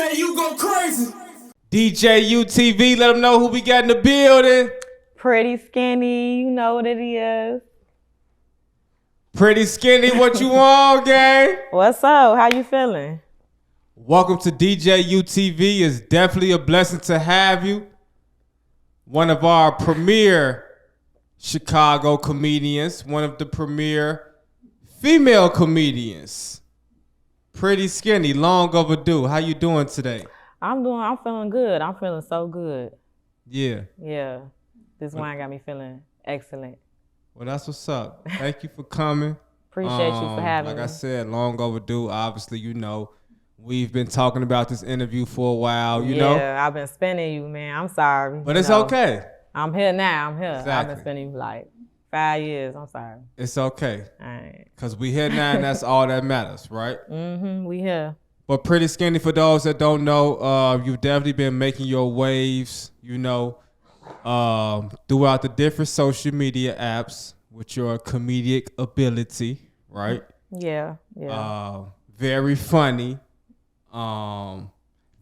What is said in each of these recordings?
DJ, you go crazy. DJ UTV, let them know who we got in the building. Pretty Skinny, you know what it is. Pretty Skinny, what you want, gang? What's up? How you feeling? Welcome to DJ UTV. It's definitely a blessing to have you. One of our premier Chicago comedians, one of the premier female comedians. Pretty Skinny, long overdue. How you doing today? I'm feeling good. I'm feeling so good. Yeah. Yeah. This wine got me feeling excellent. Well, that's what's up. Thank you for coming. Appreciate you for having me. Like I said, long overdue. Obviously, you know, we've been talking about this interview for a while, you know? Yeah, I've been spinning you, man. I'm sorry. But it's okay. I'm here now. I'm here. Exactly. I've been spinning you like 5 years. I'm sorry. It's okay. All right. Because we here now and that's all that matters, right? Mm-hmm. We here. But Pretty Skinny, for those that don't know, you've definitely been making your waves, you know, throughout the different social media apps with your comedic ability, right? Yeah. Very funny,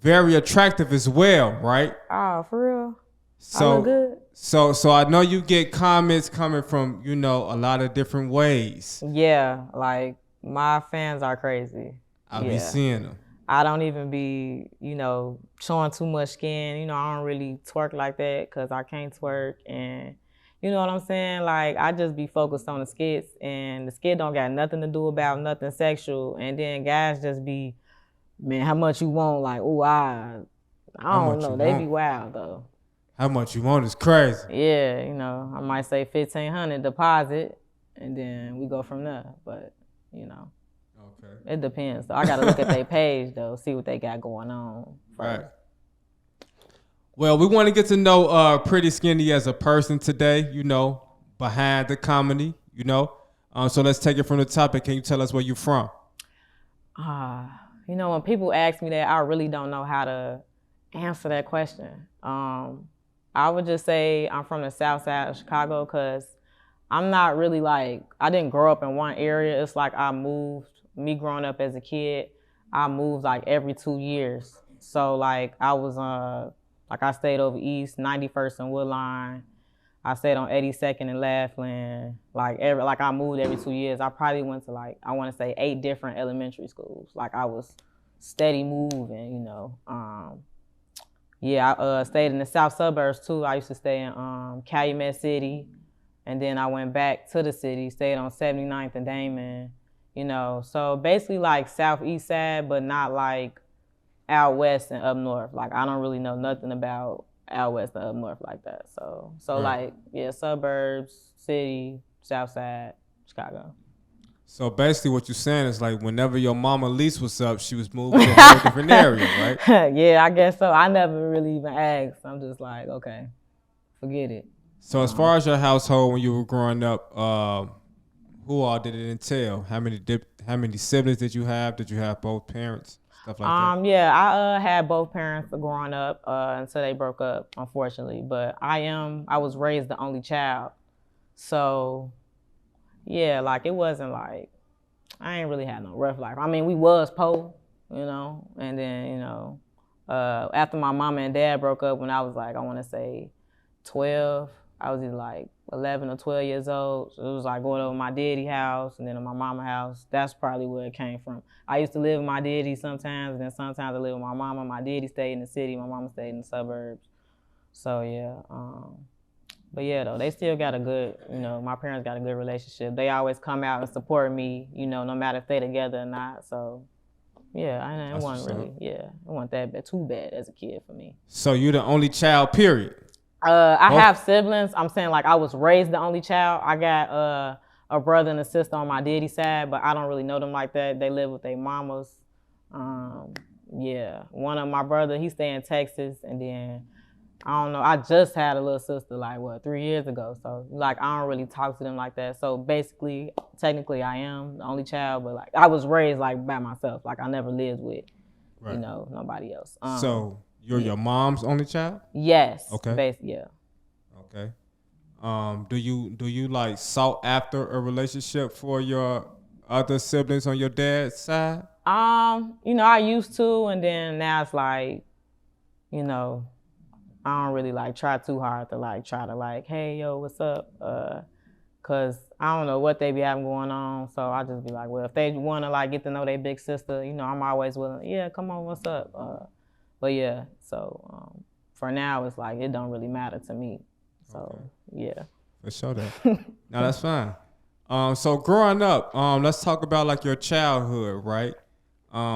very attractive as well, right? Oh, for real? So, I look good? So I know you get comments coming from, you know, a lot of different ways. Yeah, like my fans are crazy. I'll be seeing them. I don't even be, you know, showing too much skin. You know, I don't really twerk like that because I can't twerk. And you know what I'm saying? Like, I just be focused on the skits. And the skit don't got nothing to do about nothing sexual. And then guys just be, man, how much you want? Like, ooh, I don't know. They be wild, though. How much you want is crazy. Yeah, you know, I might say $1,500 deposit. And then we go from there. But, you know. Okay. It depends. So I got to look at their page, though, see what they got going on first. Right. Well, we want to get to know Pretty Skinny as a person today, you know, behind the comedy, you know. So let's take it from the topic. Can you tell us where you're from? You know, when people ask me that, I really don't know how to answer that question. I would just say I'm from the south side of Chicago because I'm not really like, I didn't grow up in one area. It's like I moved. Me growing up as a kid, I moved like every 2 years. So like I was like I stayed over east, 91st and Woodline. I stayed on 82nd and Laughlin. Like I moved every 2 years. I probably went to like, I want to say 8 different elementary schools. Like I was steady moving, you know. I stayed in the south suburbs too. I used to stay in Calumet City. And then I went back to the city, stayed on 79th and Damon. You know, so basically like southeast side, but not like out west and up north. Like I don't really know nothing about out west and up north like that. So right. Like, yeah, suburbs, city, south side, Chicago. So basically what you're saying is like whenever your mama lease was up, she was moving to a whole different area, right? Yeah, I guess so. I never really even asked. I'm just like, okay, forget it. So as far as your household when you were growing up, who all did it entail? How many siblings did you have? Did you have both parents? Stuff like that. Yeah, I had both parents growing up until they broke up, unfortunately. But I was raised the only child. So yeah, like it wasn't like, I ain't really had no rough life. I mean, we was poor, you know, and then, you know, after my mama and dad broke up when I was like, I want to say 12, I was either like 11 or 12 years old. So it was like going over my daddy's house and then to my mama's house. That's probably where it came from. I used to live with my daddy sometimes, and then sometimes I lived with my mama. My daddy stayed in the city, my mama stayed in the suburbs. So yeah, but yeah though, they still got a good, you know, my parents got a good relationship. They always come out and support me, you know, no matter if they together or not. So yeah, it wasn't that bad, too bad as a kid for me. So you're the only child, period? I have siblings. I'm saying like I was raised the only child. I got a brother and a sister on my daddy's side, but I don't really know them like that. They live with their mamas. One of my brother, he stay in Texas, and then I don't know. I just had a little sister like 3 years ago. So like I don't really talk to them like that. So basically, technically, I am the only child, but like I was raised like by myself. Like I never lived with, you know, nobody else. So. You're your mom's only child? Yes. Okay. Yeah. Okay. Do you like sought after a relationship for your other siblings on your dad's side? You know, I used to, and then now it's like, you know, I don't really like try too hard to like try to like, hey yo, what's up? Cause I don't know what they be having going on, so I just be like, well, if they wanna like get to know their big sister, you know, I'm always willing. Yeah, come on, what's up? But yeah, so for now it's like it don't really matter to me. So yeah. For sure that. No, that's fine. So growing up, let's talk about like your childhood, right?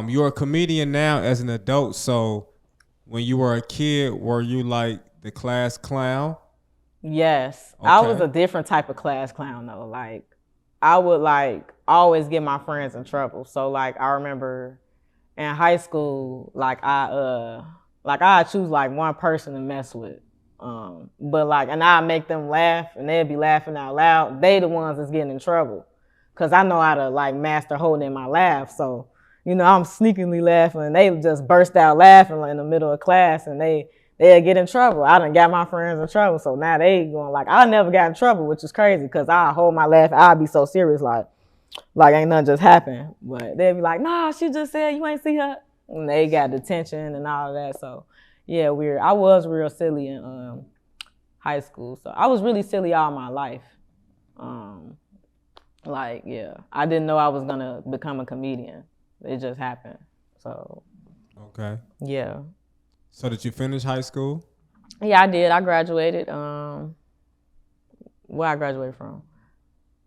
You're a comedian now as an adult, so when you were a kid, were you like the class clown? Yes. Okay. I was a different type of class clown though. Like I would like always get my friends in trouble. So like I remember in high school, like I choose like one person to mess with. But like, and I make them laugh and they'd be laughing out loud. They the ones that's getting in trouble. Cause I know how to like master holding my laugh. So, you know, I'm sneakily laughing and they just burst out laughing like, in the middle of class and they'll get in trouble. I done got my friends in trouble. So now they going like, I never got in trouble, which is crazy. Cause I hold my laugh. I'll be so serious. Like ain't nothing just happened. But they'll be like, nah, she just said you ain't see her. And they got detention and all of that. So yeah, weird. I was real silly in high school. So I was really silly all my life. Like, yeah, I didn't know I was gonna become a comedian. It just happened. So okay. Yeah. So did you finish high school? Yeah, I did. I graduated. Where I graduated from?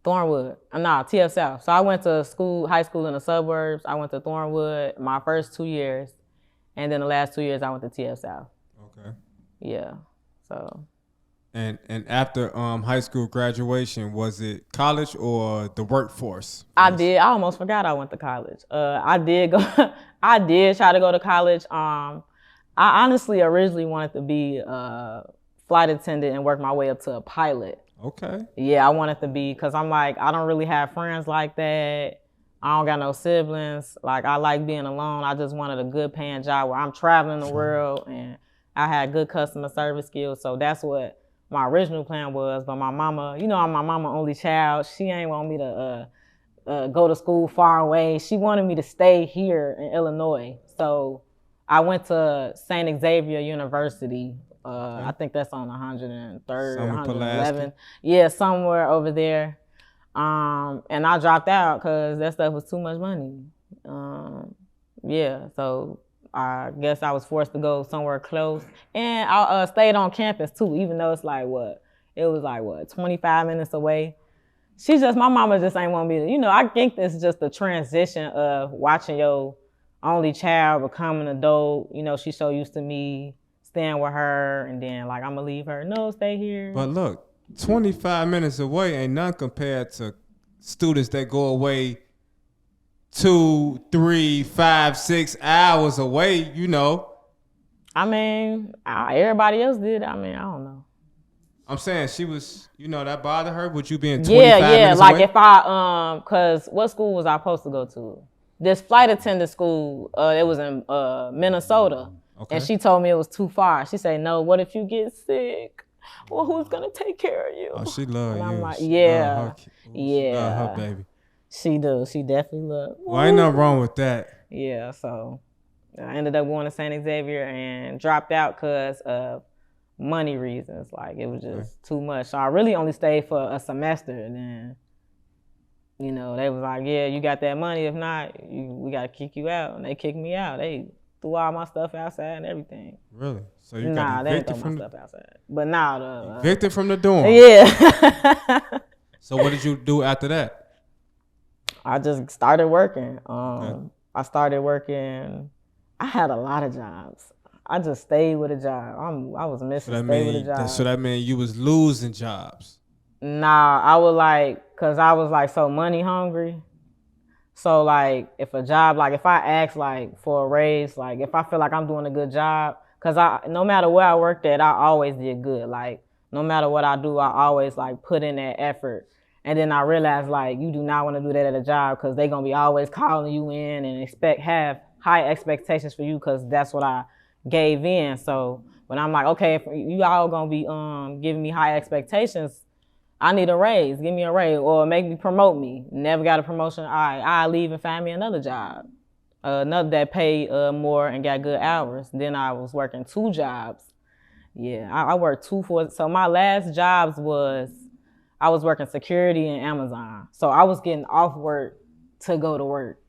Thornwood. TF South. So I went to high school in the suburbs. I went to Thornwood my first 2 years. And then the last 2 years I went to TF South. Okay. Yeah. So. And after high school graduation, was it college or the workforce? I did. I almost forgot I went to college. I did go. I did try to go to college. I honestly originally wanted to be a flight attendant and work my way up to a pilot. Okay. Yeah, I wanted to be, because I'm like, I don't really have friends like that. I don't got no siblings. Like, I like being alone. I just wanted a good paying job where I'm traveling the world and I had good customer service skills. So that's what my original plan was. But my mama, you know, I'm my mama only child. She ain't want me to go to school far away. She wanted me to stay here in Illinois. So I went to St. Xavier University. I think that's on 103rd, 111th. Yeah, somewhere over there. And I dropped out because that stuff was too much money. Yeah, so I guess I was forced to go somewhere close. And I stayed on campus too, even though it's like, it was 25 minutes away. My mama just ain't want me to, you know, I think this is just the transition of watching your only child become an adult. You know, she's so used to me staying with her, and then like, I'm gonna leave her. No, stay here. But look, 25 minutes away ain't none compared to students that go away 2, 3, 5, 6 hours away, you know. I mean, everybody else did. I mean, I don't know. I'm saying she was, you know, that bothered her with you being 25 minutes like away? If I, cause what school was I supposed to go to? This flight attendant school, it was in Minnesota. Okay. And she told me it was too far. She said, no, what if you get sick? Well, who's gonna take care of you? Oh, she love you. I'm like, yeah. She love her baby. She do. She definitely love. Well, ain't nothing wrong with that. Yeah, so I ended up going to St. Xavier and dropped out because of money reasons. Like, it was just too much. So I really only stayed for a semester, and then, you know, they was like, yeah, you got that money. If not, we got to kick you out. And they kicked me out. They threw all my stuff outside and everything. Really? So you got evicted from my stuff outside. But now evicted from the dorm? Yeah. So what did you do after that? I just started working. I started working. I had a lot of jobs. I just stayed with a job. I was missing stay with a job. So that meant you was losing jobs? Nah, I would like, cause I was like so money hungry. So like, if a job, like if I ask like for a raise, like if I feel like I'm doing a good job, cause no matter where I worked at, I always did good. Like no matter what I do, I always like put in that effort. And then I realized like you do not want to do that at a job, cause they gonna be always calling you in and have high expectations for you, cause that's what I gave in. So when I'm like, okay, if you all gonna be giving me high expectations, I need a raise. Give me a raise or make me promote me. Never got a promotion. All right, I'll leave and find me another job. Another that paid more and got good hours. Then I was working 2 jobs. Yeah, I worked 2 for. So my last jobs was I was working security in Amazon. So I was getting off work to go to work.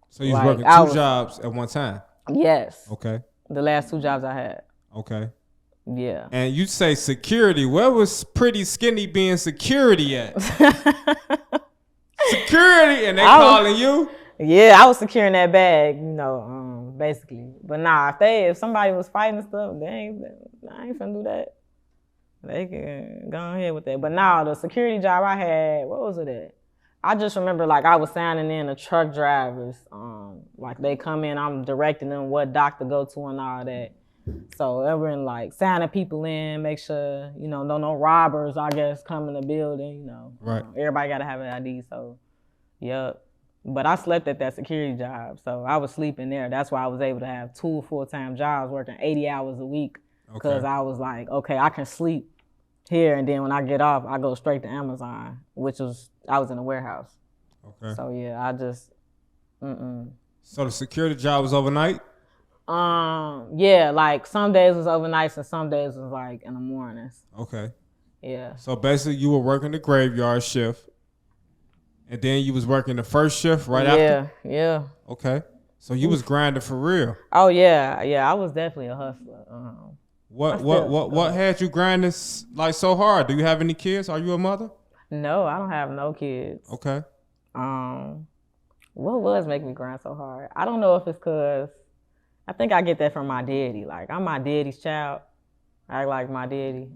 So you was working 2 jobs at one time? Yes. Okay. The last 2 jobs I had. Okay. Yeah. And you say security. Where was Pretty Skinny being security at? Security, and they calling you? Yeah, I was securing that bag, basically. But nah, if somebody was fighting and stuff, I ain't finna do that. They can go ahead with that. But nah, the security job I had, what was it at? I just remember like I was signing in the truck drivers. Like they come in, I'm directing them what dock to go to and all that. So everyone like signing people in, make sure, no robbers, I guess, come in the building, Right. Everybody gotta have an ID, so yep. But I slept at that security job, so I was sleeping there. That's why I was able to have 2 full-time jobs working 80 hours a week because I was like, okay, I can sleep here, and then when I get off, I go straight to Amazon, I was in a warehouse. Okay. So yeah, I just, So the security job was overnight? Yeah, like some days was overnights and some days was like in the mornings. Okay. Yeah. So basically you were working the graveyard shift and then you was working the first shift right after? Yeah. Okay. So you was grinding for real? Oh yeah. I was definitely a hustler. What had you grinding like so hard? Do you have any kids? Are you a mother? No, I don't have no kids. Okay. What was making me grind so hard? I don't know if it's because I think I get that from my daddy. Like I'm my daddy's child. I like my daddy.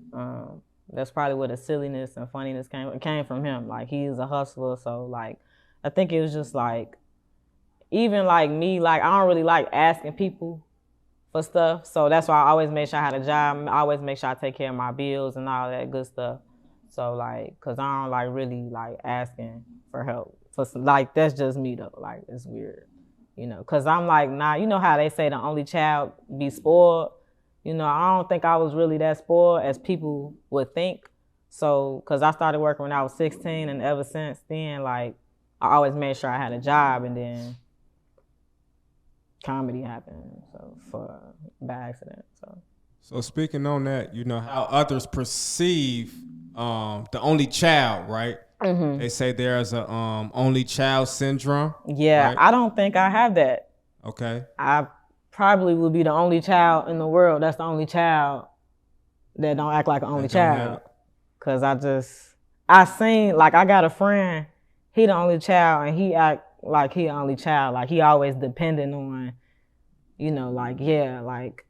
That's probably where the silliness and funniness came from him. Like he's a hustler, so like I think it was just like even like me, like I don't really like asking people for stuff. So that's why I always make sure I had a job. I always make sure I take care of my bills and all that good stuff. So like, cause I don't like really like asking for help. Like that's just me though. Like it's weird, Cause I'm like, nah. You know how they say the only child be spoiled. I don't think I was really that spoiled as people would think. So, cause I started working when I was 16, and ever since then, like I always made sure I had a job, and then comedy happened. So by accident. So speaking on that, how others perceive the only child, right? Mm-hmm. They say there's a only child syndrome. Yeah, right? I don't think I have that. Okay. I probably would be the only child in the world that's the only child that don't act like an only child. Cause I seen, like I got a friend, he the only child and he act like he the only child. Like he always dependent on, like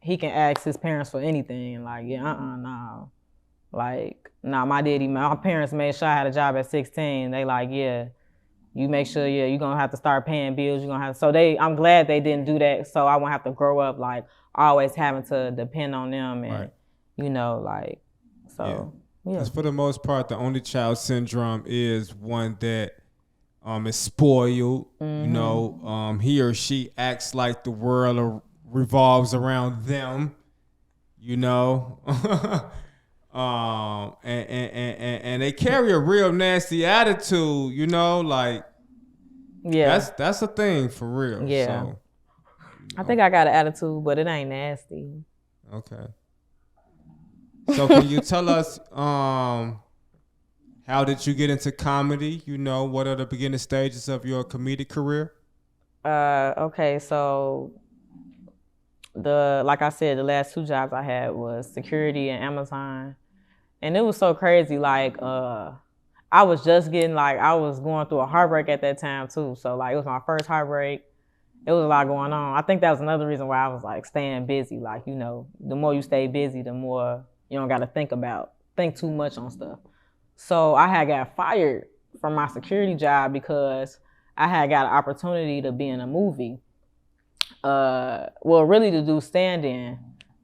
he can ask his parents for anything. Like, no. Like, my parents made sure I had a job at 16. They like, you make sure, you're going to have to start paying bills. I'm glad they didn't do that. So I won't have to grow up like always having to depend on them. And, right. Because for the most part, the only child syndrome is one that is spoiled. Mm-hmm. He or she acts like the world revolves around them, and they carry a real nasty attitude, like that's a thing for real. Yeah. So, I think I got an attitude, but it ain't nasty. Okay. So can you tell us how did you get into comedy? What are the beginning stages of your comedic career? Okay, so like I said, the last 2 jobs I had was security and Amazon. And it was so crazy, like I was just getting I was going through a heartbreak at that time too. So like it was my first heartbreak. It was a lot going on. I think that was another reason why I was like staying busy. Like, the more you stay busy, the more you don't got to think too much on stuff. So I had got fired from my security job because I had got an opportunity to be in a movie. Really to do stand-in.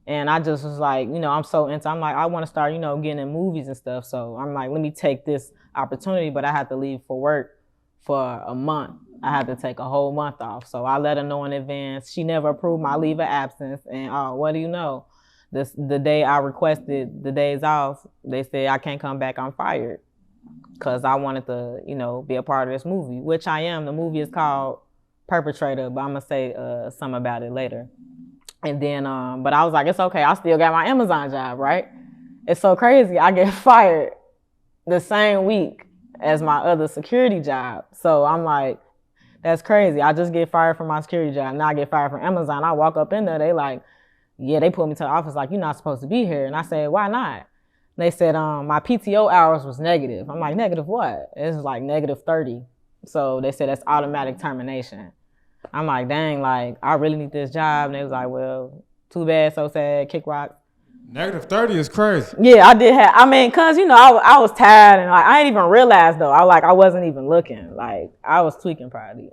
And I just was like, I'm like, I want to start, getting in movies and stuff. So I'm like, let me take this opportunity, but I had to leave for work for a month. I had to take a whole month off. So I let her know in advance. She never approved my leave of absence. And what do you know? The day I requested the days off, they said I can't come back, I'm fired. because I wanted to, be a part of this movie, which I am. The movie is called Perpetrator, but I'm gonna say something about it later. And then, but I was like, it's okay. I still got my Amazon job, right? It's so crazy. I get fired the same week as my other security job. So I'm like, that's crazy. I just get fired from my security job. Now I get fired from Amazon. I walk up in there. They like, yeah, they put me to the office like, you're not supposed to be here. And I said, why not? They said, my PTO hours was negative. I'm like, negative what? It's like negative 30. So they said that's automatic termination. I'm like, dang, like, I really need this job. And they was like, well, too bad, so sad, kick rock. Negative 30 is crazy. Yeah, I did have, cause I was tired and like, I didn't even realize though. I wasn't even looking. Like, I was tweaking probably.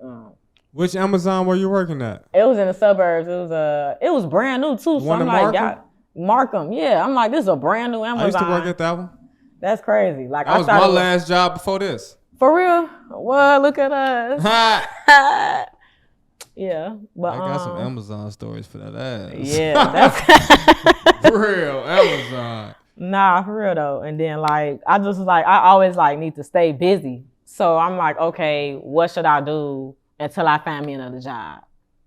Which Amazon were you working at? It was in the suburbs. It was brand new too. So I'm like, Markham. Yeah, I'm like, this is a brand new Amazon. I used to work at that one. That's crazy. Like, that was my last job before this. For real? Well, look at us. Yeah, but I got some Amazon stories for that ass. Yeah, that's for real, Amazon. Nah, for real though. And then like, I just was like, I always like need to stay busy. So I'm like, okay, what should I do until I find me another job?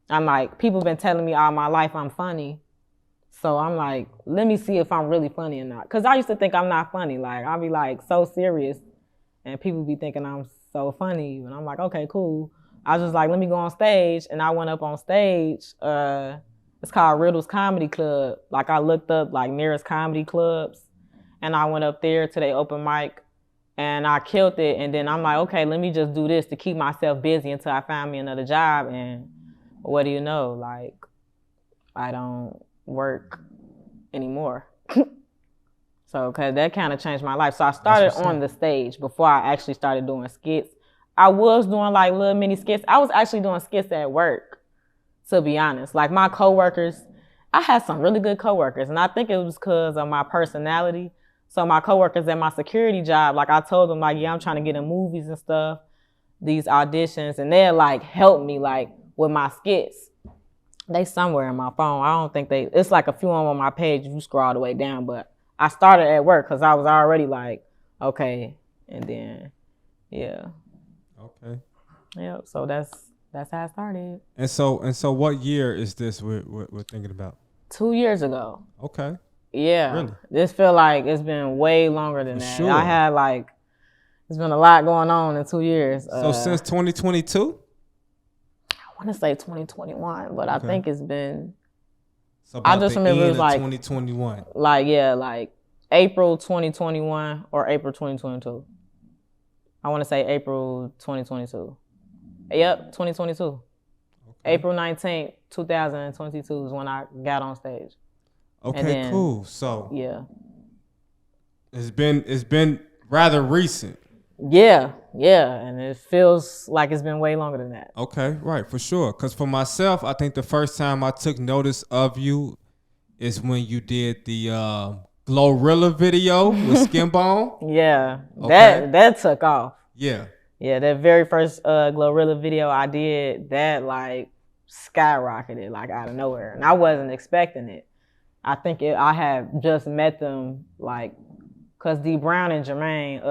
I'm like, people been telling me all my life I'm funny. So I'm like, let me see if I'm really funny or not. Cause I used to think I'm not funny. Like, I'll be like so serious and people be thinking I'm so funny. And I'm like, okay, cool. I was just like, let me go on stage. And I went up on stage. It's called Riddle's Comedy Club. Like, I looked up like nearest comedy clubs and I went up there to their open mic and I killed it. And then I'm like, okay, let me just do this to keep myself busy until I find me another job. And what do you know? Like, I don't work anymore. So, cause that kind of changed my life. So I started on the stage before I actually started doing skits. I was doing like little mini skits. I was actually doing skits at work, to be honest. Like my coworkers, I had some really good coworkers, and I think it was because of my personality. So my coworkers at my security job, like I told them, like, yeah, I'm trying to get in movies and stuff, these auditions, and they'll like help me like with my skits. They somewhere in my phone. I don't think it's like a few on my page if you scroll all the way down, but I started at work because I was already like, okay, and then, yeah. Okay. Yep. So that's how I started. And so, what year is this we're thinking about? 2 years ago. Okay. Yeah. Really? This feel like it's been way longer than that. Sure. I had like, it's been a lot going on in 2 years. So since 2022? I want to say 2021, but okay. I think it's been. So about I just remember it was like 2021. Like like April 2021 or April 2022. I want to say April 2022. Yep, 2022. Okay. April 19th, 2022 is when I got on stage. Okay, then, cool. So yeah, it's been rather recent. Yeah, and it feels like it's been way longer than that. Okay, right, for sure. Because for myself, I think the first time I took notice of you is when you did the Glorilla video with Skinbone. Yeah, okay. That took off. Yeah, that very first Glorilla video I did, that like skyrocketed like out of nowhere, and I wasn't expecting it. I think I had just met them like, cause D Brown and Jermaine,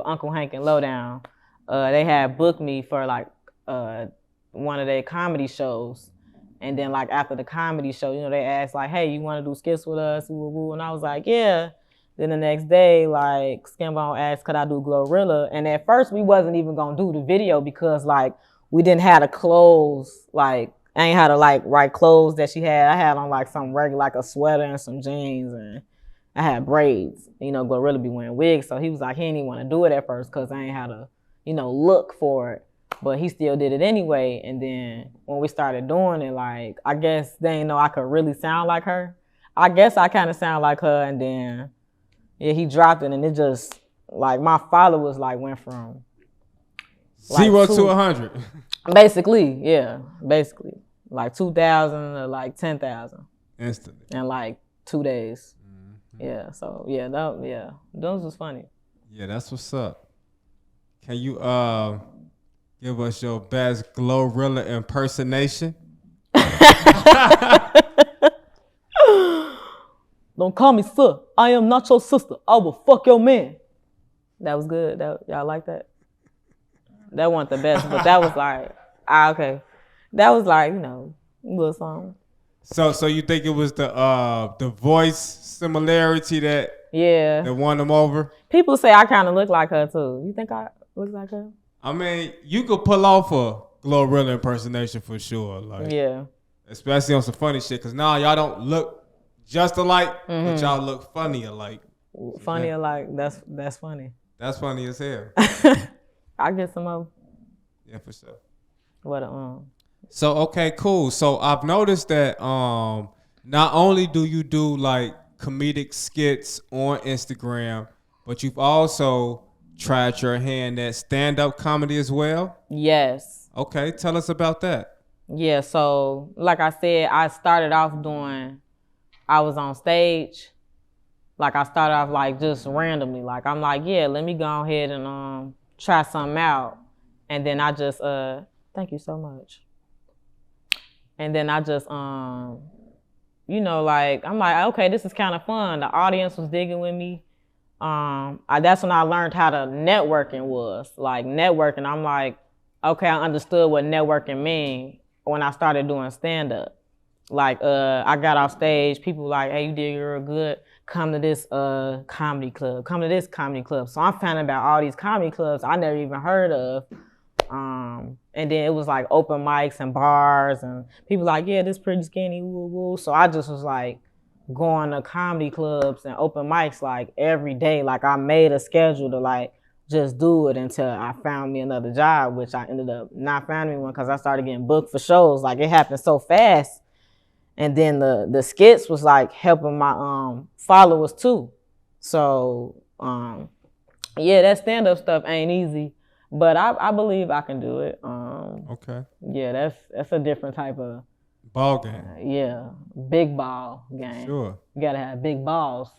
Uncle Hank and Lowdown, they had booked me for like one of their comedy shows. And then like after the comedy show, they asked like, hey, you want to do skits with us? Woo, woo. And I was like, yeah. Then the next day, like Skinbone asked, could I do Glorilla? And at first we wasn't even gonna do the video because like we didn't have the clothes. Like I ain't had the like right clothes that she had. I had on like some regular, like a sweater and some jeans, and I had braids. Glorilla be wearing wigs. So he was like, he didn't even want to do it at first because I ain't had a, look for it. But he still did it anyway. And then when we started doing it, like, I guess they didn't know I could really sound like her. I guess I kind of sound like her. And then, yeah, he dropped it. And it just, like, my followers, like, went from... Like 0 to 100. Basically, yeah. Basically. Like 2,000 to, like, 10,000. Instantly. In, like, 2 days. Mm-hmm. Yeah, so, yeah, those was funny. Yeah, that's what's up. Can you... give us your best Glorilla impersonation. Don't call me sir. I am not your sister. I will fuck your man. That was good. Y'all like that? That wasn't the best, but that was like, okay. That was like, a little song. So you think it was the voice similarity that won them over? People say I kind of look like her too. You think I look like her? I mean, you could pull off a Glorilla impersonation for sure. Like, especially on some funny shit. Cause now y'all don't look just alike, but y'all look funny alike. Funny alike. That's funny. That's funny as hell. I get some more. Yeah, for sure. What So okay, cool. So I've noticed that not only do you do like comedic skits on Instagram, but you've also tried your hand at stand-up comedy as well? Yes. Okay, tell us about that. Yeah, so like I said, I started off I was on stage. Like I started off like just randomly. Like I'm like, yeah, let me go ahead and try something out. And then I just thank you so much. And then I just like I'm like, okay, this is kind of fun. The audience was digging with me. That's when I learned how to networking was. Like networking, I'm like, okay, I understood what networking mean when I started doing stand-up. Like I got off stage, people were like, hey, you did real good. Come to this comedy club. Come to this comedy club. So I'm finding about all these comedy clubs I never even heard of. And then it was like open mics and bars and people like, yeah, this pretty skinny, woo woo. So I just was like going to comedy clubs and open mics like every day. Like I made a schedule to like just do it until I found me another job, which I ended up not finding one because I started getting booked for shows. Like it happened so fast. And then the skits was like helping my followers too. So that stand-up stuff ain't easy. But I believe I can do it. Okay. Yeah, that's a different type of ball game. Big ball game. Sure. You gotta have big balls.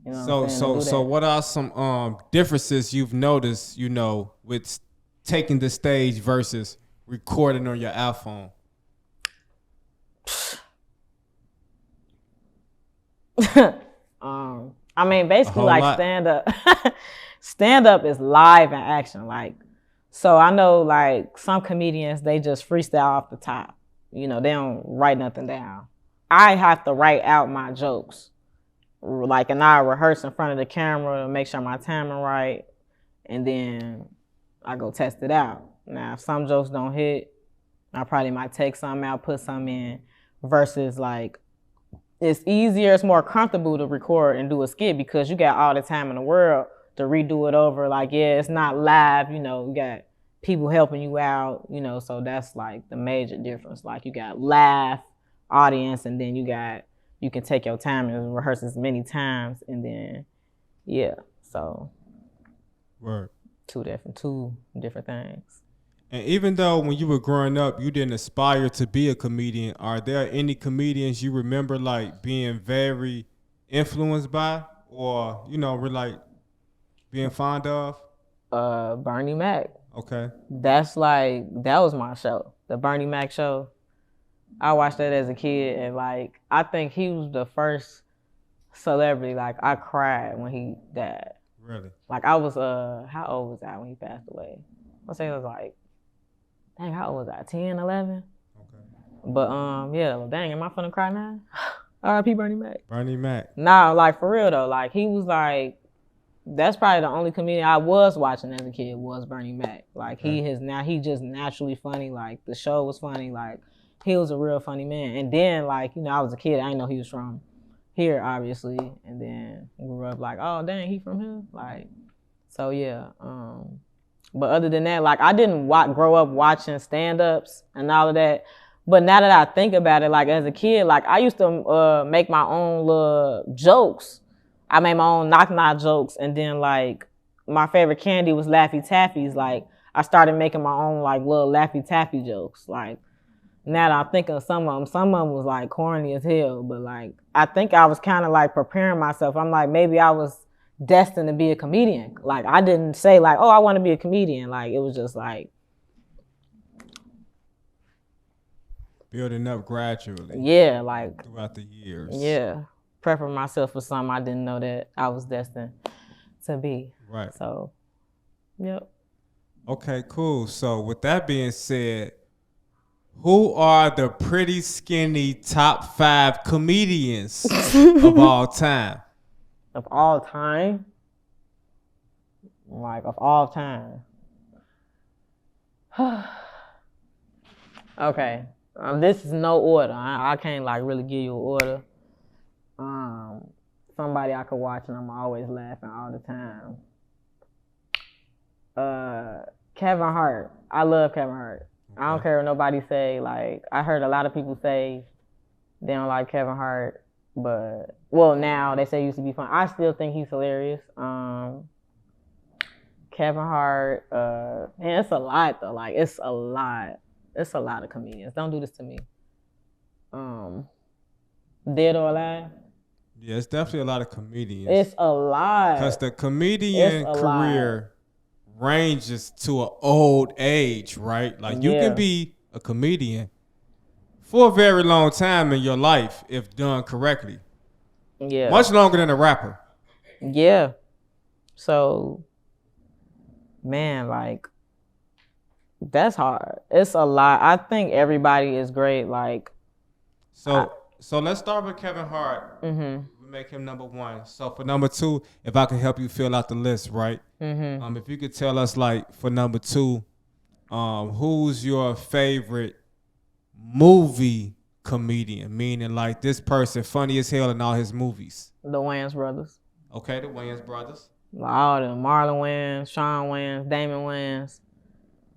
You know So what are some differences you've noticed, with taking the stage versus recording on your iPhone? I mean, basically like stand up is live and action. Like, so I know like some comedians, they just freestyle off the top. They don't write nothing down. I have to write out my jokes. Like, and I rehearse in front of the camera to make sure my timing right. And then I go test it out. Now, if some jokes don't hit, I probably might take some out, put some in, versus like, it's easier, it's more comfortable to record and do a skit because you got all the time in the world to redo it over. Like, yeah, it's not live, you got people helping you out, so that's like the major difference. Like you got live audience and then you can take your time and rehearse as many times and then, so. Word. Two different things. And even though when you were growing up, you didn't aspire to be a comedian, are there any comedians you remember like being very influenced by or, were like being fond of? Bernie Mac. Okay. That was my show. The Bernie Mac show. I watched that as a kid and like, I think he was the first celebrity. Like I cried when he died. Really? Like I was, how old was I when he passed away? I say it was like, dang, how old was I? 10, 11? Okay. But dang, am I finna cry now? R.I.P. Bernie Mac. Bernie Mac. Nah, like for real though. Like he was like, that's probably the only comedian I was watching as a kid was Bernie Mac. Like he just naturally funny. Like the show was funny. Like he was a real funny man. And then like, I was a kid. I didn't know he was from here, obviously. And then grew up like, oh dang, he from here? Like, so yeah. But other than that, like I didn't grow up watching stand-ups and all of that. But now that I think about it, like as a kid, like I used to make my own little jokes. I made my own knock-knock jokes. And then like my favorite candy was Laffy Taffies. Like I started making my own like little Laffy Taffy jokes. Like now that I think of some of them was like corny as hell. But like I think I was kind of like preparing myself. I'm like, maybe I was destined to be a comedian. Like I didn't say like, oh, I want to be a comedian. Like it was just like building up gradually. Yeah, like throughout the years. Yeah, prepping myself for something I didn't know that I was destined to be. Right. So, yep. Okay, cool. So with that being said, who are the pretty skinny top 5 comedians of all time? Of all time? Like, of all time. Okay. This is no order. I can't, like, really give you an order. Somebody I could watch and I'm always laughing all the time. Kevin Hart. I love Kevin Hart. Okay. I don't care what nobody say. Like, I heard a lot of people say they don't like Kevin Hart, but, well, now they say he used to be fun. I still think he's hilarious. Kevin Hart, man, it's a lot though. Like, it's a lot. It's a lot of comedians. Don't do this to me. Dead or Alive? Yeah, it's definitely a lot of comedians. It's a lot. Because the comedian career ranges to an old age, right? Like, you can be a comedian for a very long time in your life if done correctly. Yeah. Much longer than a rapper. Yeah. So, man, like, that's hard. It's a lot. I think everybody is great. Like, so let's start with Kevin Hart. We make him number 1. So for number 2, if I can help you fill out the list, right? If you could tell us, like, for number 2, who's your favorite movie comedian? Meaning, like, this person funny as hell in all his movies. The Wayans brothers. Okay, the Wayans brothers. All them. Marlon Wayans, Sean Wayans, Damon Wayans,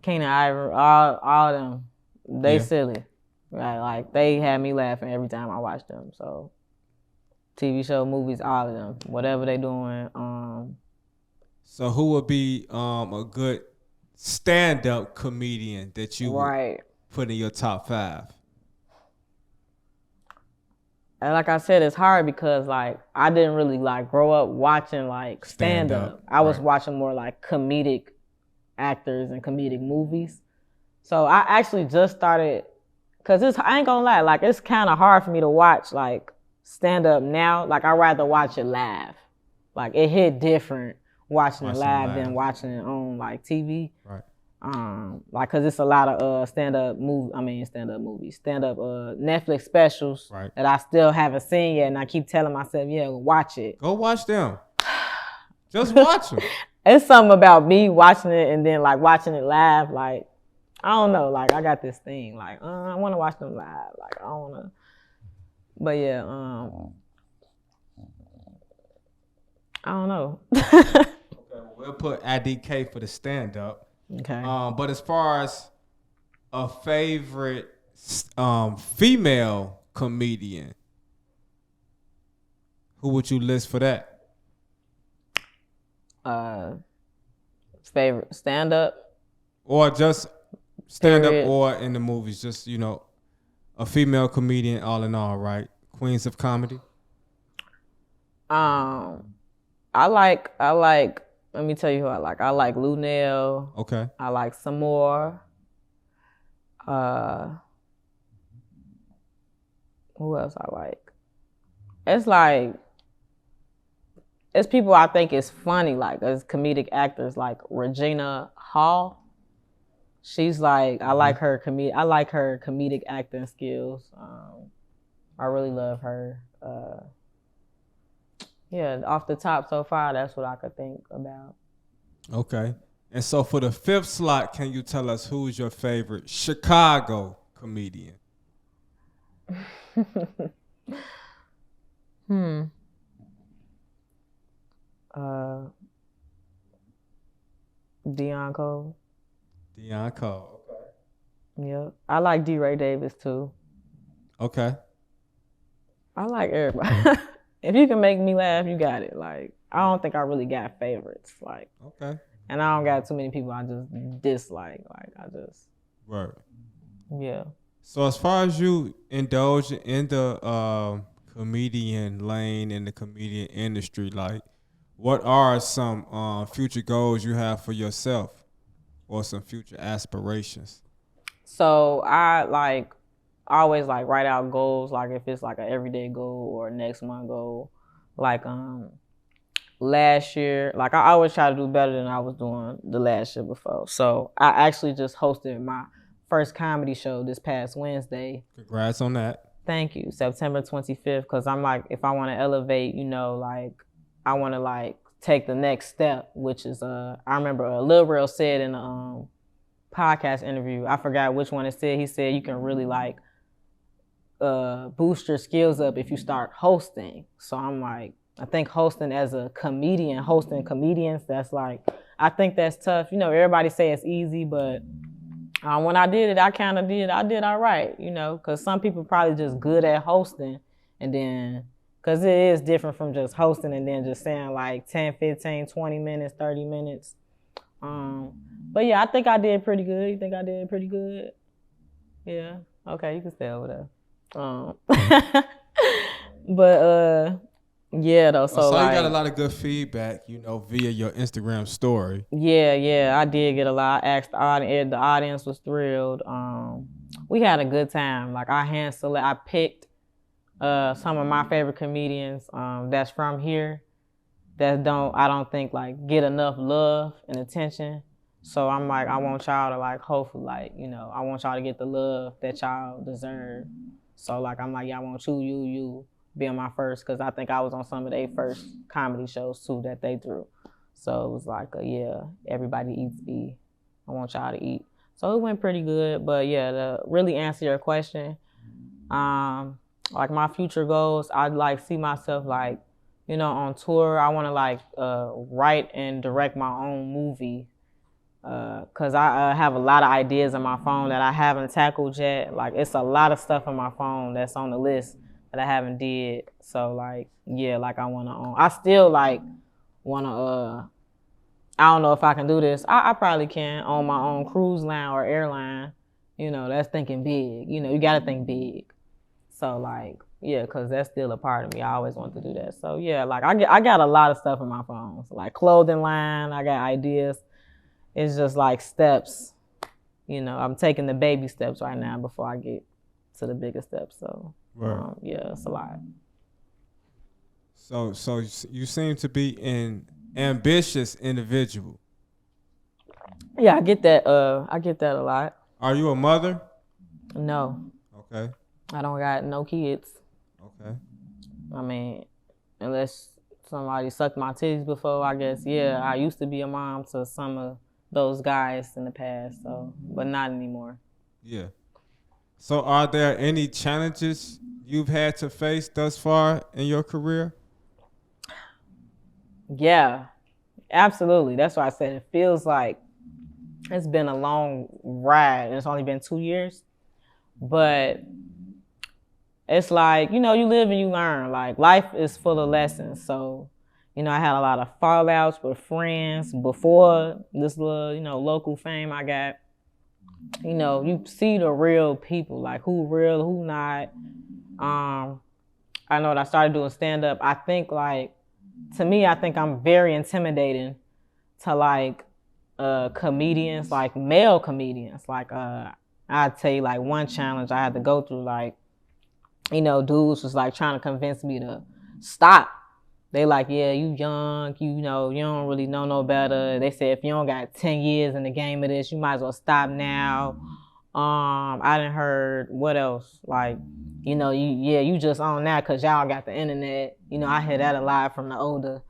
Keenan Ivory, all them. They silly. Right? Like, they had me laughing every time I watched them. So, TV show, movies, all of them. Whatever they doing. So who would be a good stand-up comedian that you would put in your top 5? And like I said, it's hard because, like, I didn't really, like, grow up watching, like, stand-up. I was watching more, like, comedic actors and comedic movies. So I actually just started, because I ain't gonna lie, like, it's kind of hard for me to watch, like, stand-up now. Like, I'd rather watch it live. Like, it hit different watching it live than watching it on, like, TV. Right. Like, cause it's a lot of stand-up Netflix specials that I still haven't seen yet, and I keep telling myself, watch it. Go watch them. Just watch them. It's something about me watching it and then, like, watching it live. Like, I don't know. Like, I got this thing. Like, I want to watch them live. Like, I don't want to. But yeah, I don't know. Okay, we'll put IDK for the stand-up. Okay. But as far as a favorite female comedian, who would you list for that? Favorite stand-up? Or just stand-up or in the movies, just, you know, a female comedian all in all, right? Queens of comedy? I like, let me tell you who I like. I like Lunel. Okay. I like some more. Who else I like? It's people I think is funny, like, as comedic actors, like Regina Hall. She's like, I like her comedic acting skills. I really love her. Off the top so far, that's what I could think about. Okay. And so for the 5th slot, can you tell us who's your favorite Chicago comedian? Deion Cole. Deion Cole. Okay. Yep. I like D-Ray Davis too. Okay. I like everybody. If you can make me laugh, you got it. Like, I don't think I really got favorites. Like, okay. And I don't got too many people I just dislike. Like, I just. Right. Yeah. So as far as you indulge in the comedian lane in the comedian industry, like, what are some future goals you have for yourself, or some future aspirations? So I always like write out goals, like if it's like an everyday goal or a next month goal. Like last year, like I always try to do better than I was doing the last year before. So I actually just hosted my first comedy show this past Wednesday. Congrats on that. Thank you. September 25th, because I'm like, if I want to elevate, you know, like I want to like take the next step, which is I remember Lil Real said in a podcast interview, I forgot which one it said, he said you can really like boost your skills up if you start hosting. So I'm like, I think hosting as a comedian, hosting comedians, that's like, I think that's tough. You know, everybody say it's easy, but when I did it, I did all right, you know, because some people probably just good at hosting, and then, because it is different from just hosting and then just saying like 10, 15, 20 minutes, 30 minutes. But yeah, I think I did pretty good. You think I did pretty good? Yeah. Okay, you can stay over there. But yeah though, so like, you got a lot of good feedback, you know, via your Instagram story. Yeah, I did get a lot. I asked the audience was thrilled. We had a good time. Like I picked some of my favorite comedians that's from here that I don't think like get enough love and attention. So I'm like, I want y'all to like, hopefully like, you know, I want y'all to get the love that y'all deserve. So like, I'm like, y'all want you be on my first, because I think I was on some of their first comedy shows too that they threw. So it was like, yeah, everybody eats E. I want y'all to eat. So it went pretty good. But yeah, to really answer your question, like my future goals, I'd like see myself like, you know, on tour. I want to like write and direct my own movie. Cause I have a lot of ideas on my phone that I haven't tackled yet. Like it's a lot of stuff on my phone that's on the list that I haven't did. So like, yeah, like I still like wanna, I don't know if I can do this. I probably can own my own cruise line or airline. You know, that's thinking big. You know, you gotta think big. So like, yeah, cause that's still a part of me. I always want to do that. So yeah, like I got a lot of stuff in my phone. So, like clothing line, I got ideas. It's just like steps, you know, I'm taking the baby steps right now before I get to the bigger steps. So, yeah, it's a lot. So you seem to be an ambitious individual. Yeah, I get that a lot. Are you a mother? No. Okay. I don't got no kids. Okay. I mean, unless somebody sucked my titties before, I guess, yeah, I used to be a mom to some of those guys in the past, so, but not anymore. Yeah. So are there any challenges you've had to face thus far in your career? Yeah, absolutely. That's why I said it feels like it's been a long ride and it's only been 2 years. But it's like, you know, you live and you learn. Like life is full of lessons. So, you know, I had a lot of fallouts with friends before this little, you know, local fame I got. You know, you see the real people, like who real, who not. I know that I started doing stand-up. I think like, to me, I think I'm very intimidating to like comedians, like male comedians. Like I'd tell you like one challenge I had to go through, like, you know, dudes was like trying to convince me to stop. They like, yeah, you young, you know, you don't really know no better. They said if you don't got 10 years in the game of this, you might as well stop now. I done heard, what else? Like, you know, you just on that because y'all got the internet. You know, I hear that a lot from the older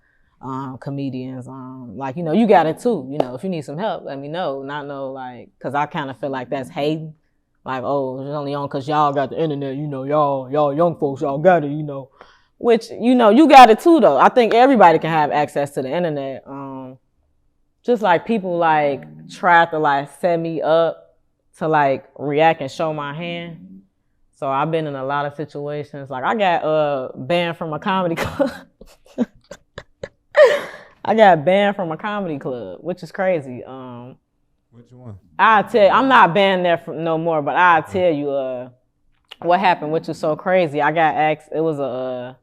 comedians. Like, you know, you got it too. You know, if you need some help, let me know. Not know, like, because I kind of feel like that's hating. Like, oh, it's only on because y'all got the internet. You know, y'all young folks, y'all got it, you know. Which, you know, you got it too, though. I think everybody can have access to the internet. Just like people, like, try to, like, set me up to, like, react and show my hand. So I've been in a lot of situations. Like, I got banned from a comedy club. I got banned from a comedy club, which is crazy. Which one? I'll tell you, I'm not banned there no more, but I'll tell you what happened, which is so crazy. I got asked, it was a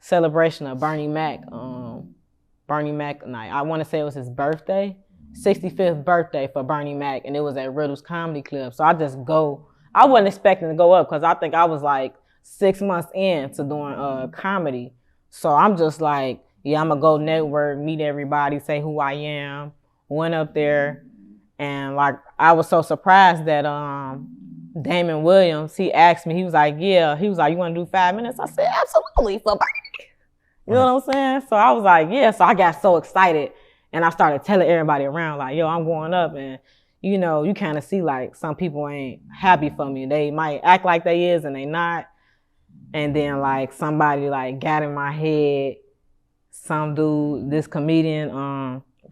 celebration of Bernie Mac night. I want to say it was his birthday, 65th birthday for Bernie Mac, and it was at Riddle's Comedy Club. So I just go. I wasn't expecting to go up because I think I was like 6 months into doing comedy. So I'm just like, yeah, I'm gonna go network, meet everybody, say who I am. Went up there, and like I was so surprised that Damon Williams, he asked me, he was like, yeah, he was like, you want to do 5 minutes? I said, absolutely, for you know what I'm saying? So I was like, yeah. So I got so excited, and I started telling everybody around, like, yo, I'm going up, and you know, you kind of see like some people ain't happy for me. They might act like they is, and they not. And then like somebody like got in my head, some dude, this comedian,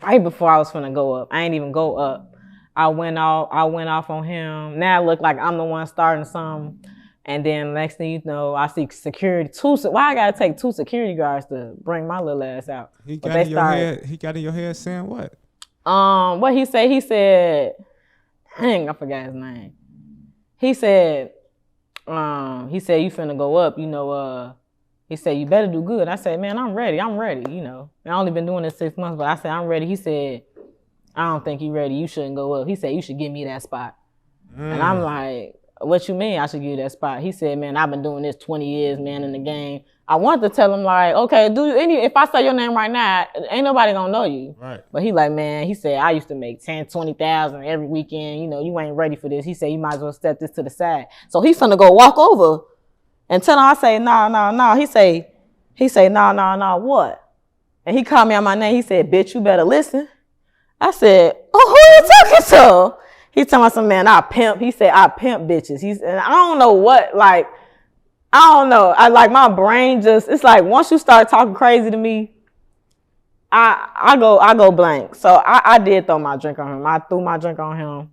right before I was finna go up. I ain't even go up. I went off on him. Now it look like I'm the one starting something. And then next thing you know, I see security. Why I gotta take 2 security guards to bring my little ass out? He got in your head. He got in your head saying what? What he said? He said, dang, I forgot his name. He said, you finna go up, you know, he said, you better do good. I said, man, I'm ready, you know. I only been doing this 6 months, but I said, I'm ready. He said, I don't think you ready. You shouldn't go up. He said, you should give me that spot. And I'm like, what you mean I should give you that spot? He said, man, I've been doing this 20 years, man, in the game. I wanted to tell him like, okay, if I say your name right now, ain't nobody gonna know you. Right. But he like, man, he said, I used to make 10, 20,000 every weekend. You know, you ain't ready for this. He said, you might as well step this to the side. So he's finna go walk over and tell him, I say, no. He say, no, what? And he called me on my name. He said, bitch, you better listen. I said, oh, who you talking to? He told me some man, I pimp. He said, I pimp bitches. And I don't know what, like, I don't know. I like my brain just, it's like once you start talking crazy to me, I go blank. So I did throw my drink on him. I threw my drink on him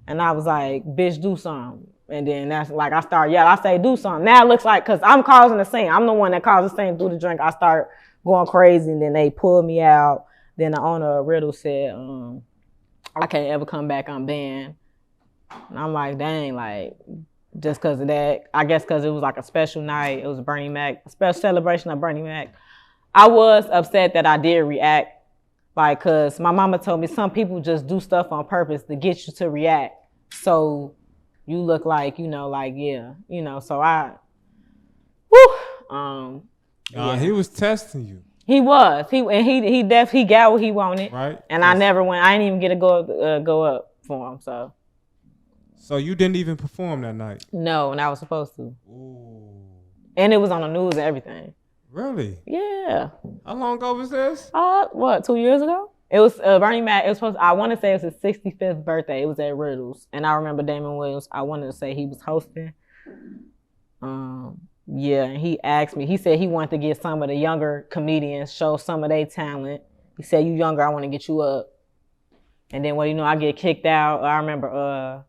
and I was like, bitch, do something. And then that's like, I start yelling. I say, do something. Now it looks like, cause I'm causing the scene. I'm the one that caused the scene through the drink. I start going crazy and then they pulled me out. Then the owner of Riddle said, I can't ever come back, I'm banned. And I'm like, dang, like, just because of that, I guess because it was like a special night, it was Bernie Mac, a special celebration of Bernie Mac. I was upset that I did react, like, because my mama told me some people just do stuff on purpose to get you to react. So you look like, you know, like, yeah, you know, so yeah. He was testing you. He was. He got what he wanted. Right. And yes. I didn't even get to go up for him, so. So you didn't even perform that night? No, and I was supposed to. Ooh. And it was on the news and everything. Really? Yeah. How long ago was this? 2 years ago? It was Bernie Mac. It was supposed. I want to say it was his 65th birthday. It was at Riddles, and I remember Damon Williams. I wanted to say he was hosting. Yeah, and he asked me. He said he wanted to get some of the younger comedians show some of their talent. He said, "You younger, I want to get you up." And then, well, you know, I get kicked out. I remember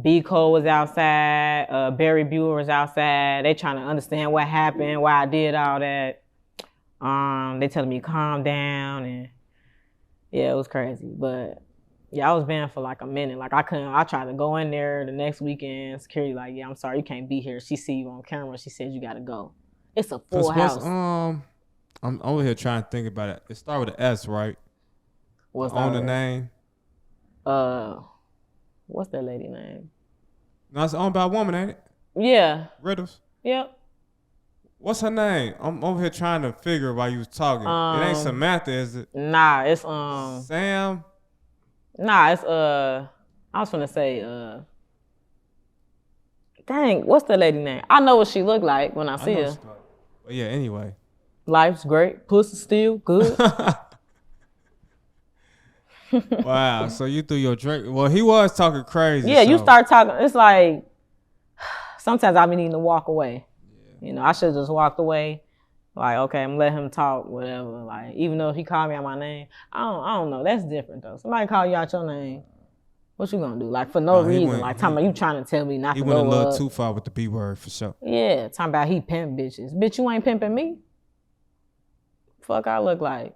B. Cole was outside, Barry Buell was outside. They trying to understand what happened, why I did all that. They telling me calm down, and yeah, it was crazy. But yeah, I was banned for like a minute. Like I tried to go in there the next weekend. Security like, yeah, I'm sorry, you can't be here. She see you on camera. She said you gotta go. It's a full house. I'm over here trying to think about it. It started with an S, right? What's on the name? What's that lady name? No, it's owned by a woman, ain't it? Yeah. Riddles? Yep. What's her name? I'm over here trying to figure while you was talking. It ain't Samantha, is it? Nah, it's Sam? Nah, it's I was gonna say dang, what's the lady name? I know what she looked like when I see her. But yeah, anyway. Life's great. Pussy still good. Wow, so you threw your drink. Well, he was talking crazy. Yeah, so. You start talking. It's like sometimes I be needing to walk away. Yeah. You know, I should have just walked away. Like, okay, I'm gonna let him talk, whatever. Like, even though he called me out my name, I don't know. That's different though. Somebody call you out your name, what you gonna do? Like for no reason. Like talking about you trying to tell me not to go up. He went a little too far with the B word for sure. Yeah, talking about he pimp bitches. Bitch, you ain't pimping me. Fuck, I look like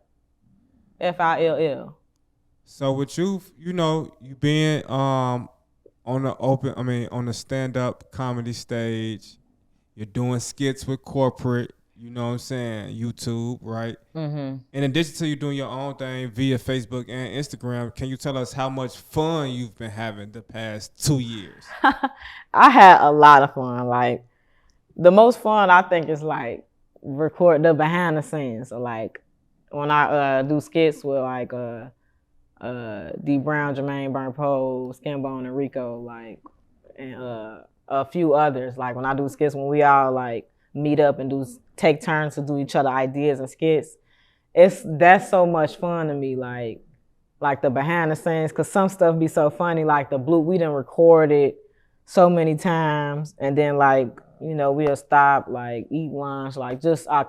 FILL. So with you, you know, you being on the stand-up comedy stage, you're doing skits with corporate, you know what I'm saying, YouTube, right? Mm-hmm. In addition to you doing your own thing via Facebook and Instagram, can you tell us how much fun you've been having the past 2 years? I had a lot of fun. Like, the most fun I think is like record the behind the scenes. So like when I do skits with like D Brown, Jermaine, Burn Pole, Skinbone, and Rico, like, and a few others. Like when I do skits, when we all like meet up and take turns to do each other ideas and skits, that's so much fun to me. Like the behind the scenes, cause some stuff be so funny. Like the blue, we done recorded so many times, and then like we'll stop, like eat lunch, like just our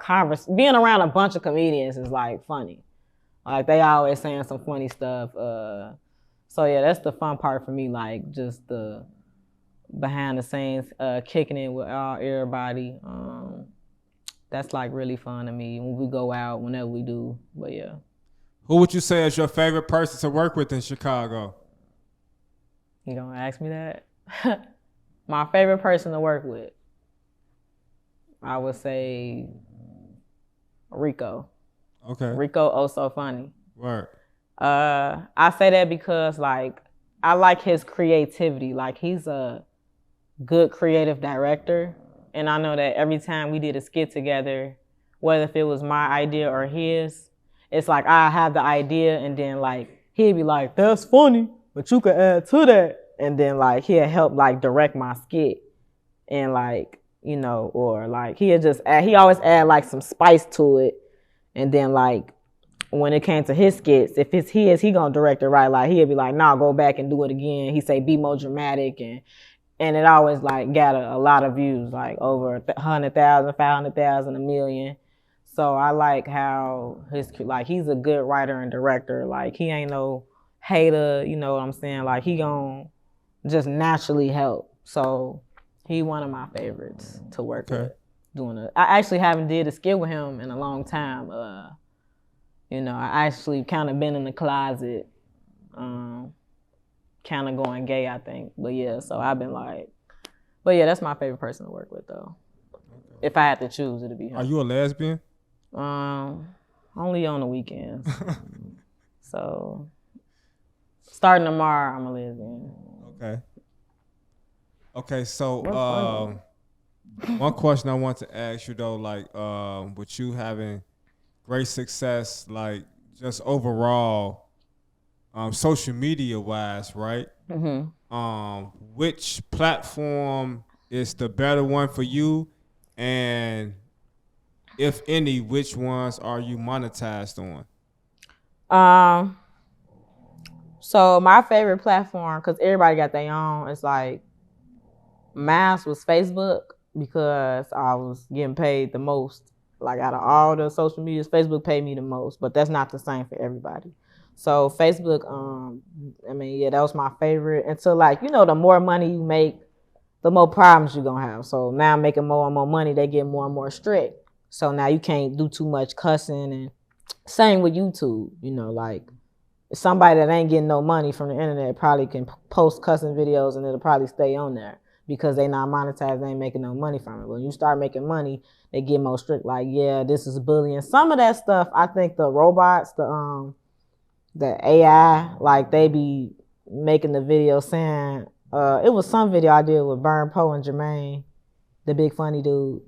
being around a bunch of comedians is like funny. Like they always saying some funny stuff. So yeah, that's the fun part for me. Like just the behind the scenes, kicking it with everybody. That's like really fun to me when we go out, whenever we do. But yeah. Who would you say is your favorite person to work with in Chicago? You gonna ask me that? My favorite person to work with, I would say Rico. Okay. Rico, oh so funny. Word. I say that because like I like his creativity. Like he's a good creative director, and I know that every time we did a skit together, whether if it was my idea or his, it's like I have the idea, and then like he'd be like, "That's funny, but you could add to that," and then like he'll help like direct my skit, and like or like he always add like some spice to it. And then like when it came to his skits, if it's his, he gonna direct it right. Like he'll be like, "Nah, go back and do it again." He say, "Be more dramatic," and it always like got a lot of views, like over 100,000, 500,000, 1,000,000. So I like how he's a good writer and director. Like he ain't no hater, you know what I'm saying? Like he gonna just naturally help. So he one of my favorites to work with. I actually haven't did a skit with him in a long time. I actually kind of been in the closet, kind of going gay, I think. But yeah, so I've been like, but yeah, that's my favorite person to work with though. Okay. If I had to choose, it'd be him. Are you a lesbian? Only on the weekends. So starting tomorrow, I'm a lesbian. Okay, so one question I want to ask you though, like with you having great success, like just overall, social media wise, right? Mm-hmm. Which platform is the better one for you, and if any, which ones are you monetized on? So my favorite platform, because everybody got their own, it's like mine was Facebook, because I was getting paid the most. Like out of all the social medias, Facebook paid me the most, but that's not the same for everybody. So Facebook, that was my favorite. Until like, the more money you make, the more problems you're gonna have. So now I'm making more and more money, they get more and more strict. So now you can't do too much cussing, and same with YouTube, like somebody that ain't getting no money from the internet probably can post cussing videos and it'll probably stay on there, because they not monetized, they ain't making no money from it. When you start making money, they get more strict, like, yeah, this is bullying. Some of that stuff, I think the robots, the AI, like they be making the video saying, it was some video I did with Burn Poe and Jermaine, the big funny dude,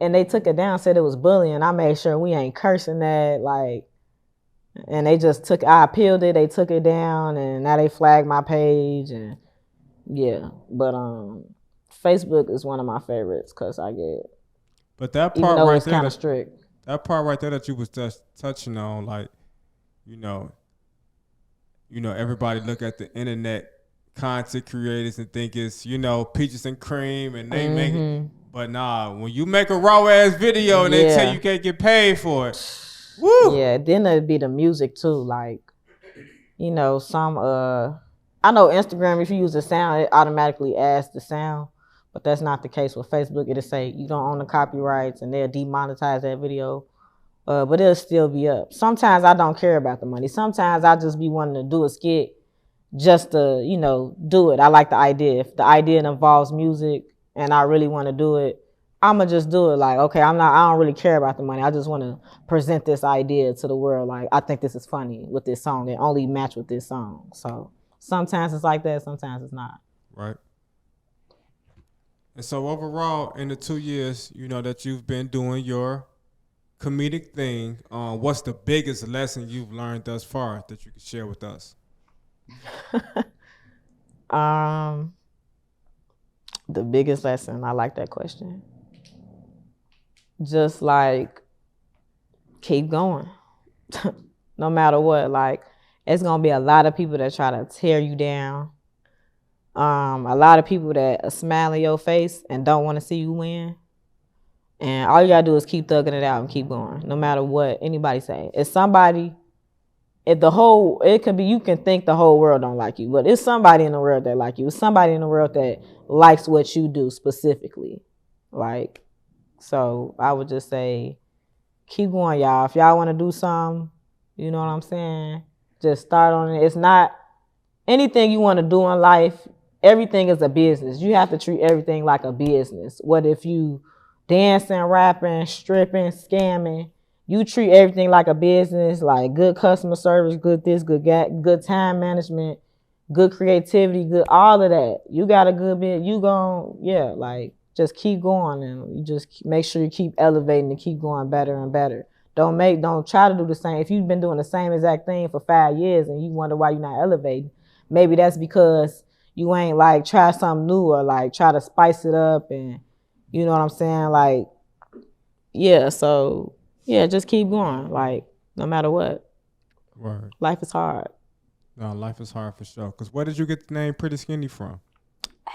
and they took it down, said it was bullying. I made sure we ain't cursing that, like, and I appealed it, they took it down, and now they flagged my page, and yeah, but Facebook is one of my favorites because I get. But that part even though right it's kind of strict. That part right there that you was just touching on, like, everybody look at the internet content creators and think it's peaches and cream, and they make it. But nah, when you make a raw ass video and they tell you can't get paid for it. Woo! Yeah, then it'd be the music too, like, some I know Instagram, if you use the sound, it automatically adds the sound, but that's not the case with Facebook. It'll say you don't own the copyrights, and they'll demonetize that video, but it'll still be up. Sometimes I don't care about the money. Sometimes I just be wanting to do a skit just to, do it. I like the idea. If the idea involves music and I really want to do it, I'ma just do it. Like, okay, I don't really care about the money. I just want to present this idea to the world. Like, I think this is funny with this song. It only match with this song. So sometimes it's like that, sometimes it's not. Right. And so overall, in the 2 years, that you've been doing your comedic thing, what's the biggest lesson you've learned thus far that you can share with us? The biggest lesson, I like that question. Just like keep going. No matter what. Like, it's gonna be a lot of people that try to tear you down. A lot of people that smile in your face and don't want to see you win. And all you gotta do is keep thugging it out and keep going, no matter what anybody say. If somebody, it could be, you can think the whole world don't like you, but it's somebody in the world that like you. It's somebody in the world that likes what you do specifically. Like, so I would just say, keep going, y'all. If y'all want to do something, you know what I'm saying? Just start on it. It's not anything you want to do in life. Everything is a business. You have to treat everything like a business. What if you dancing, rapping, stripping, scamming? You treat everything like a business, like good customer service, good this, good time management, good creativity, good all of that. You got a good bit. Like just keep going, and you just make sure you keep elevating and keep going better and better. Don't try to do the same. If you've been doing the same exact thing for 5 years and you wonder why you're not elevating, maybe that's because you ain't like try something new or like try to spice it up, and you know what I'm saying? Like, yeah, so yeah, just keep going. Like, no matter what. Right. Life is hard. No, life is hard for sure. Because where did you get the name Pretty Skinny from?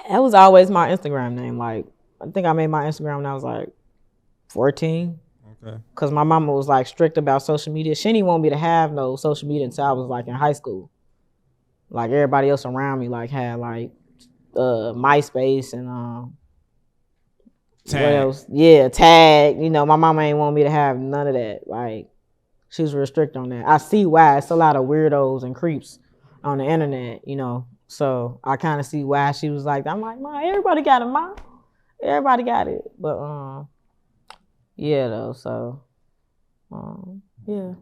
That was always my Instagram name. Like, I think I made my Instagram when I was like 14. Okay. Because my mama was like strict about social media. She didn't want me to have no social media until I was like in high school. Like, everybody else around me like had like MySpace and Tag. what else? Yeah, Tag. You know, my mama ain't want me to have none of that. Like, she was real strict on that. I see why. It's a lot of weirdos and creeps on the internet, you know. So I kind of see why she was like that. I'm like, Ma, everybody got it, Ma. Everybody got it. But yeah, though. So yeah.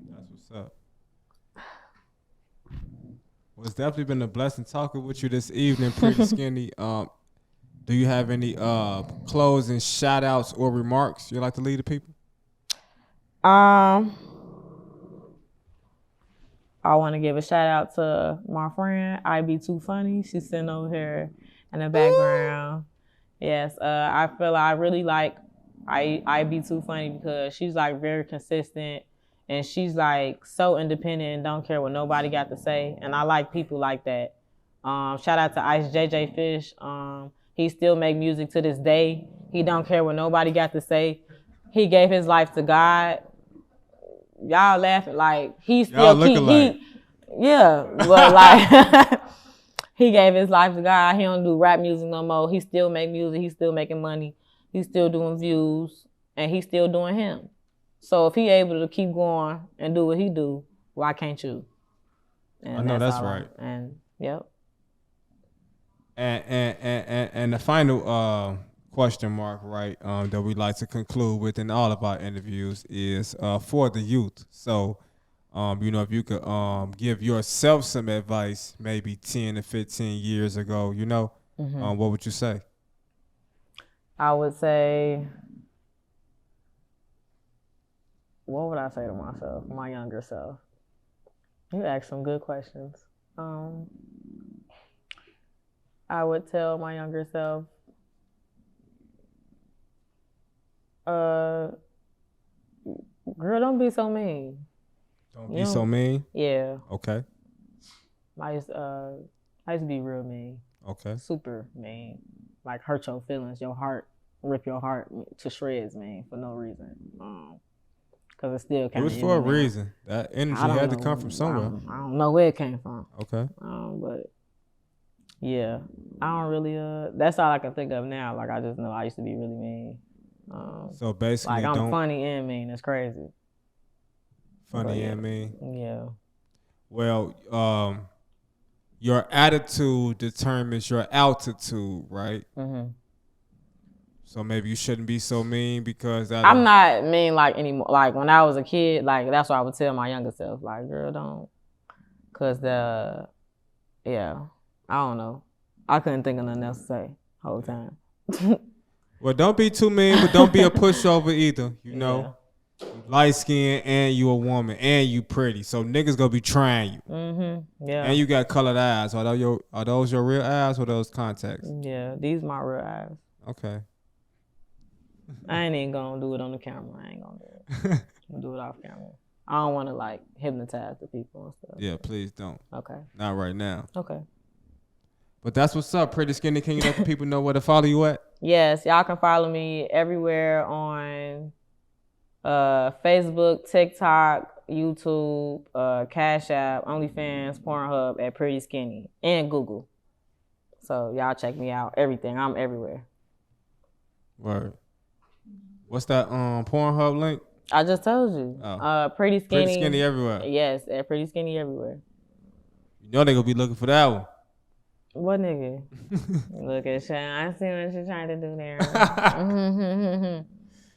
That's what's up. Well, it's definitely been a blessing talking with you this evening, Pretty Skinny. Do you have any closing shout outs or remarks you'd like to leave the people? I want to give a shout out to my friend, I Be Too Funny. She's sitting over here in the background. Yes, I feel I really like I Be Too Funny because she's like very consistent and she's like so independent and don't care what nobody got to say. And I like people like that. Shout out to Ice JJ Fish. He still make music to this day. He don't care what nobody got to say. He gave his life to God. Y'all laughing like he still but like he gave his life to God. He don't do rap music no more. He still make music. He's still making money. He's still doing views, and he's still doing him. So if he able to keep going and do what he do, why can't you? And I know that's right. And yep. And the final question mark, right, that we like to conclude with in all of our interviews is for the youth. So, you know, if you could give yourself some advice maybe 10 to 15 years ago, you know, what would you say? I would say, what would I say to myself, my younger self? You asked some good questions. I would tell my younger self, girl, don't be so mean. Don't be so mean? Yeah. Okay. I used to be real mean. Okay. Super mean. Like hurt your feelings, your heart, rip your heart to shreds, man, for no reason. Cause it still kind of. It was for a reason. That energy had to come from somewhere. I don't know where it came from. Okay. But yeah, I don't really. That's all I can think of now. Like I just know I used to be really mean. So basically, like I'm funny and mean. It's crazy. Funny and mean. Yeah. Well, your attitude determines your altitude, right? Mm-hmm. So maybe you shouldn't be so mean because I'm not mean like anymore. Like when I was a kid, like that's what I would tell my younger self. Like, girl, don't. Cause I don't know. I couldn't think of nothing else to say the whole time. Well, don't be too mean, but don't be a pushover either. You know, light skin and you a woman and you pretty. So niggas gonna be trying you. Yeah. And you got colored eyes. Are those your real eyes or those contacts? Yeah, these my real eyes. Okay. I ain't even gonna do it on the camera. I ain't gonna do it. I'm gonna do it off camera. I don't want to like hypnotize the people and stuff. Yeah, please don't. Okay. Not right now. Okay. But that's what's up, Pretty Skinny. Can you let the people know where to follow you at? Yes, y'all can follow me everywhere on Facebook, TikTok, YouTube, Cash App, OnlyFans, Pornhub at Pretty Skinny, and Google. So y'all check me out. Everything. I'm everywhere. Word. What's that Pornhub link? I just told you. Oh. Pretty Skinny. Pretty Skinny everywhere. Yes, at Pretty Skinny everywhere. You know they gonna be looking for that one. What nigga? Look at Sean. I see what you're trying to do there.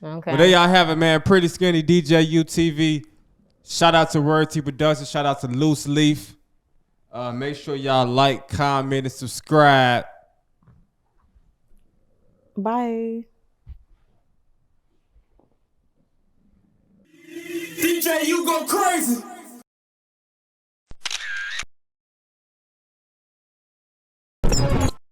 Okay. Well, there y'all have it, man. Pretty Skinny, DJ UTV. Shout out to Word T Productions. Shout out to Loose Leaf. Make sure y'all like, comment, and subscribe. Bye. DJ, you go crazy.